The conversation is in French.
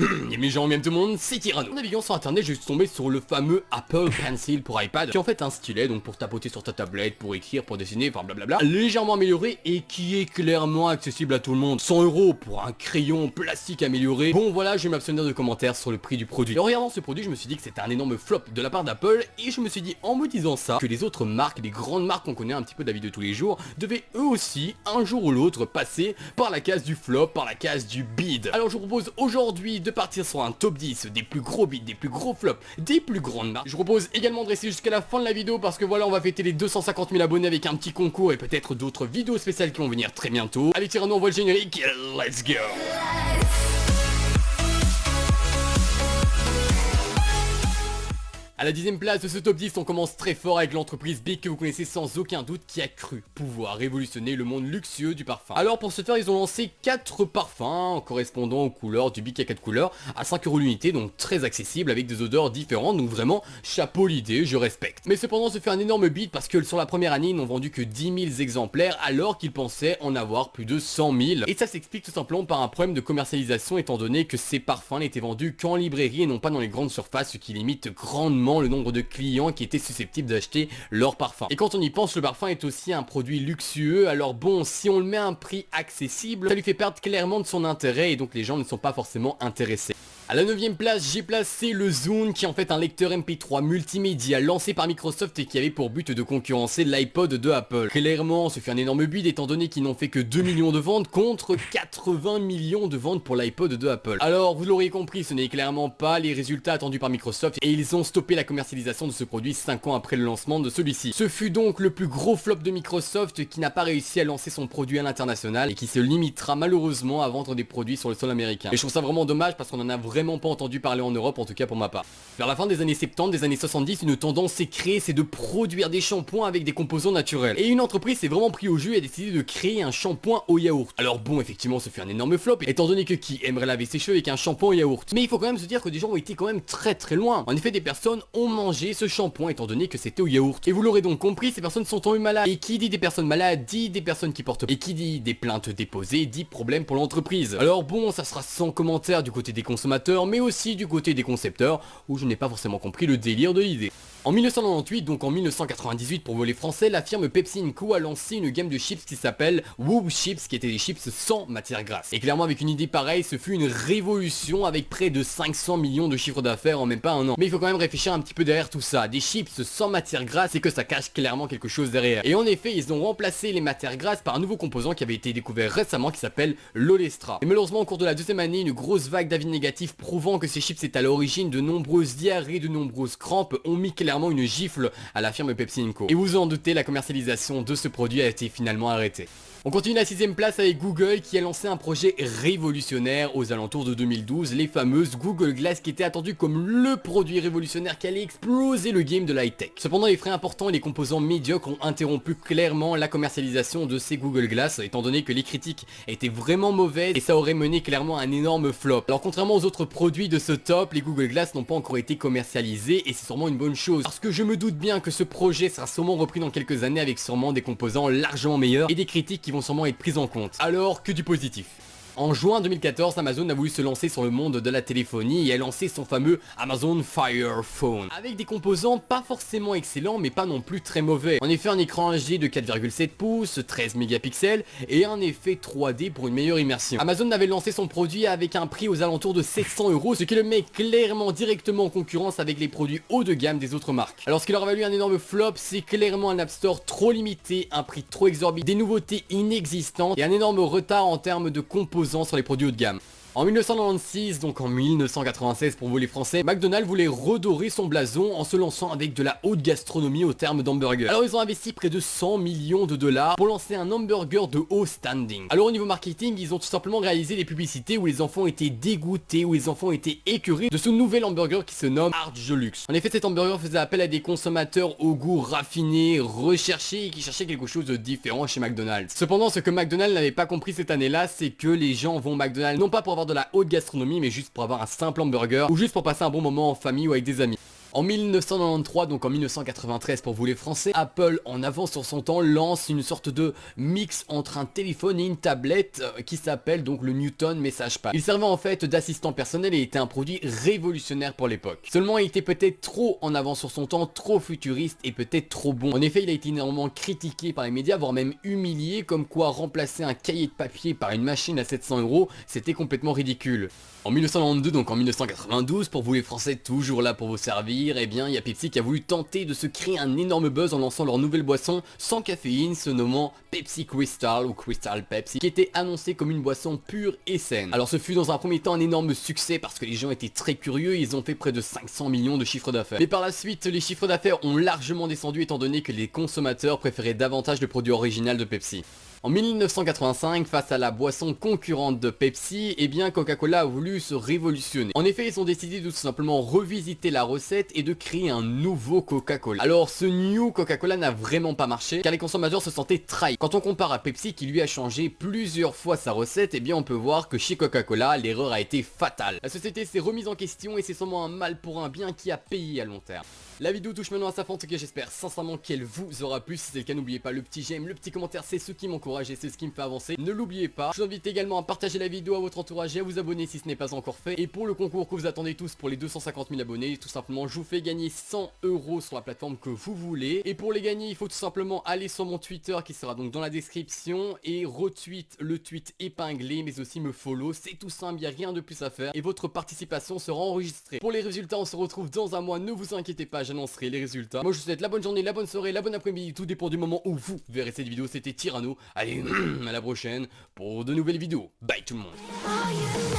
Et mes gens, même tout le monde, c'est Tyranno. En naviguant sur internet, je suis tombé sur le fameux Apple Pencil pour iPad, qui est en fait un stylet, donc pour tapoter sur ta tablette, pour écrire, pour dessiner, enfin blablabla, légèrement amélioré et qui est clairement accessible à tout le monde. 100 € pour un crayon plastique amélioré. Bon voilà, je vais m'abstenir de commentaires sur le prix du produit. Et en regardant ce produit, je me suis dit que c'était un énorme flop de la part d'Apple, et je me suis dit en me disant ça, que les autres marques, les grandes marques qu'on connaît un petit peu de la vie de tous les jours, devaient eux aussi, un jour ou l'autre, passer par la case du flop, par la case du bid. Alors je vous propose aujourd'hui de partir sur un top 10 des plus gros bids, des plus gros flops, des plus grandes marques. Je vous propose également de rester jusqu'à la fin de la vidéo parce que voilà, on va fêter les 250 000 abonnés avec un petit concours et peut-être d'autres vidéos spéciales qui vont venir très bientôt. Allez Tyranno, on voit le générique, let's go. À la 10ème place de ce top 10, on commence très fort avec l'entreprise Bic que vous connaissez sans aucun doute, qui a cru pouvoir révolutionner le monde luxueux du parfum. Alors pour ce faire, ils ont lancé 4 parfums correspondant aux couleurs du Bic à 4 couleurs à 5 € l'unité, donc très accessible avec des odeurs différentes, donc vraiment chapeau l'idée, je respecte. Mais cependant, se fait un énorme bid parce que sur la première année, ils n'ont vendu que 10 000 exemplaires alors qu'ils pensaient en avoir plus de 100 000. Et ça s'explique tout simplement par un problème de commercialisation étant donné que ces parfums n'étaient vendus qu'en librairie et non pas dans les grandes surfaces, ce qui limite grandement le nombre de clients qui étaient susceptibles d'acheter leur parfum. Et quand on y pense, le parfum est aussi un produit luxueux, alors bon, si on le met à un prix accessible, ça lui fait perdre clairement de son intérêt et donc les gens ne sont pas forcément intéressés. À la 9ème place, j'ai placé le Zune qui est en fait un lecteur MP3 multimédia lancé par Microsoft et qui avait pour but de concurrencer l'iPod de Apple. Clairement, ce fut un énorme bid étant donné qu'ils n'ont fait que 2 millions de ventes contre 80 millions de ventes pour l'iPod de Apple. Alors, vous l'aurez compris, ce n'est clairement pas les résultats attendus par Microsoft et ils ont stoppé la commercialisation de ce produit 5 ans après le lancement de celui-ci. Ce fut donc le plus gros flop de Microsoft qui n'a pas réussi à lancer son produit à l'international et qui se limitera malheureusement à vendre des produits sur le sol américain. Et je trouve ça vraiment dommage parce qu'on en a vraiment pas entendu parler en Europe, en tout cas pour ma part. Vers la fin des années 70, des années 70, une tendance s'est créée, c'est de produire des shampoings avec des composants naturels. Et une entreprise s'est vraiment pris au jeu et a décidé de créer un shampoing au yaourt. Alors bon, effectivement, ce fut un énorme flop, étant donné que qui aimerait laver ses cheveux avec un shampoing au yaourt. Mais il faut quand même se dire que des gens ont été quand même très loin. En effet, des personnes ont mangé ce shampoing étant donné que c'était au yaourt. Et vous l'aurez donc compris, ces personnes sont tombées malades. Et qui dit des personnes malades, dit des personnes qui portent... Et qui dit des plaintes déposées, dit problème pour l'entreprise. Alors bon, ça sera sans commentaire du côté des consommateurs, mais aussi du côté des concepteurs, où je n'ai pas forcément compris le délire de l'idée. En 1998, donc en 1998 pour voler français, la firme Pepsi Co a lancé une gamme de chips qui s'appelle Whoop Chips, qui étaient des chips sans matière grasse. Et clairement avec une idée pareille, ce fut une révolution avec près de 500 millions de chiffres d'affaires en même pas un an. Mais il faut quand même réfléchir un petit peu derrière tout ça. Des chips sans matière grasse, et que ça cache clairement quelque chose derrière. Et en effet, ils ont remplacé les matières grasses par un nouveau composant qui avait été découvert récemment qui s'appelle l'olestra. Et malheureusement au cours de la deuxième année, une grosse vague d'avis négatifs prouvant que ces chips étaient à l'origine de nombreuses diarrhées, de nombreuses crampes, ont mis clairement une gifle à la firme Pepsi Co. Et vous en doutez, la commercialisation de ce produit a été finalement arrêtée. On continue la 6ème place avec Google qui a lancé un projet révolutionnaire aux alentours de 2012, les fameuses Google Glass qui étaient attendues comme le produit révolutionnaire qui allait exploser le game de l'high-tech. Cependant, les frais importants et les composants médiocres ont interrompu clairement la commercialisation de ces Google Glass, étant donné que les critiques étaient vraiment mauvaises et ça aurait mené clairement à un énorme flop. Alors contrairement aux autres produits de ce top, les Google Glass n'ont pas encore été commercialisés et c'est sûrement une bonne chose, parce que je me doute bien que ce projet sera sûrement repris dans quelques années avec sûrement des composants largement meilleurs et des critiques qui vont sûrement être prises en compte. Alors que du positif. En juin 2014, Amazon a voulu se lancer sur le monde de la téléphonie et a lancé son fameux Amazon Fire Phone, avec des composants pas forcément excellents mais pas non plus très mauvais. En effet, un écran HD de 4,7 pouces, 13 mégapixels et un effet 3D pour une meilleure immersion. Amazon avait lancé son produit avec un prix aux alentours de 700 €, ce qui le met clairement directement en concurrence avec les produits haut de gamme des autres marques. Alors ce qui leur a valu un énorme flop, c'est clairement un App Store trop limité, un prix trop exorbitant, des nouveautés inexistantes et un énorme retard en termes de composants sur les produits haut de gamme. En 1996, donc en 1996 pour vous les français, McDonald's voulait redorer son blason en se lançant avec de la haute gastronomie au terme d'hamburger. Alors ils ont investi près de 100 millions de dollars pour lancer un hamburger de haut standing. Alors au niveau marketing, ils ont tout simplement réalisé des publicités où les enfants étaient dégoûtés, où les enfants étaient écœurés de ce nouvel hamburger qui se nomme Arch Deluxe. En effet, cet hamburger faisait appel à des consommateurs au goût raffiné, recherché et qui cherchaient quelque chose de différent chez McDonald's. Cependant, ce que McDonald's n'avait pas compris cette année-là, c'est que les gens vont au McDonald's non pas pour avoir de la haute gastronomie mais juste pour avoir un simple hamburger ou juste pour passer un bon moment en famille ou avec des amis. En 1993, donc en 1993 pour vous les Français, Apple, en avance sur son temps, lance une sorte de mix entre un téléphone et une tablette qui s'appelle donc le Newton Message Pad. Il servait en fait d'assistant personnel et était un produit révolutionnaire pour l'époque. Seulement il était peut-être trop en avance sur son temps, trop futuriste et peut-être trop bon. En effet, il a été énormément critiqué par les médias, voire même humilié, comme quoi remplacer un cahier de papier par une machine à 700 €, c'était complètement ridicule. En 1992, donc en 1992, pour vous les Français toujours là pour vous servir, eh bien il y a Pepsi qui a voulu tenter de se créer un énorme buzz en lançant leur nouvelle boisson sans caféine, se nommant Pepsi Crystal ou Crystal Pepsi, qui était annoncée comme une boisson pure et saine. Alors ce fut dans un premier temps un énorme succès parce que les gens étaient très curieux, ils ont fait près de 500 millions de chiffres d'affaires. Mais par la suite, les chiffres d'affaires ont largement descendu étant donné que les consommateurs préféraient davantage le produit original de Pepsi. En 1985, face à la boisson concurrente de Pepsi, eh bien Coca-Cola a voulu se révolutionner. En effet, ils ont décidé de tout simplement revisiter la recette et de créer un nouveau Coca-Cola. Alors ce New Coca-Cola n'a vraiment pas marché car les consommateurs se sentaient trahis. Quand on compare à Pepsi qui lui a changé plusieurs fois sa recette, eh bien on peut voir que chez Coca-Cola, l'erreur a été fatale. La société s'est remise en question et c'est sûrement un mal pour un bien qui a payé à long terme. La vidéo touche maintenant à sa fin, en tout cas j'espère sincèrement qu'elle vous aura plu. Si c'est le cas, n'oubliez pas le petit j'aime, le petit commentaire, c'est ce qui m'encourage et c'est ce qui me fait avancer. Ne l'oubliez pas, je vous invite également à partager la vidéo à votre entourage et à vous abonner si ce n'est pas encore fait. Et pour le concours que vous attendez tous pour les 250 000 abonnés, tout simplement je vous fais gagner 100 € sur la plateforme que vous voulez. Et pour les gagner, il faut tout simplement aller sur mon Twitter qui sera donc dans la description et retweet le tweet épinglé, mais aussi me follow. C'est tout simple, il n'y a rien de plus à faire et votre participation sera enregistrée. Pour les résultats, on se retrouve dans un mois, ne vous inquiétez pas, j'annoncerai les résultats. Moi je vous souhaite la bonne journée, la bonne soirée, la bonne après-midi, tout dépend du moment où vous verrez cette vidéo. C'était Tyranno, allez à la prochaine pour de nouvelles vidéos. Bye tout le monde.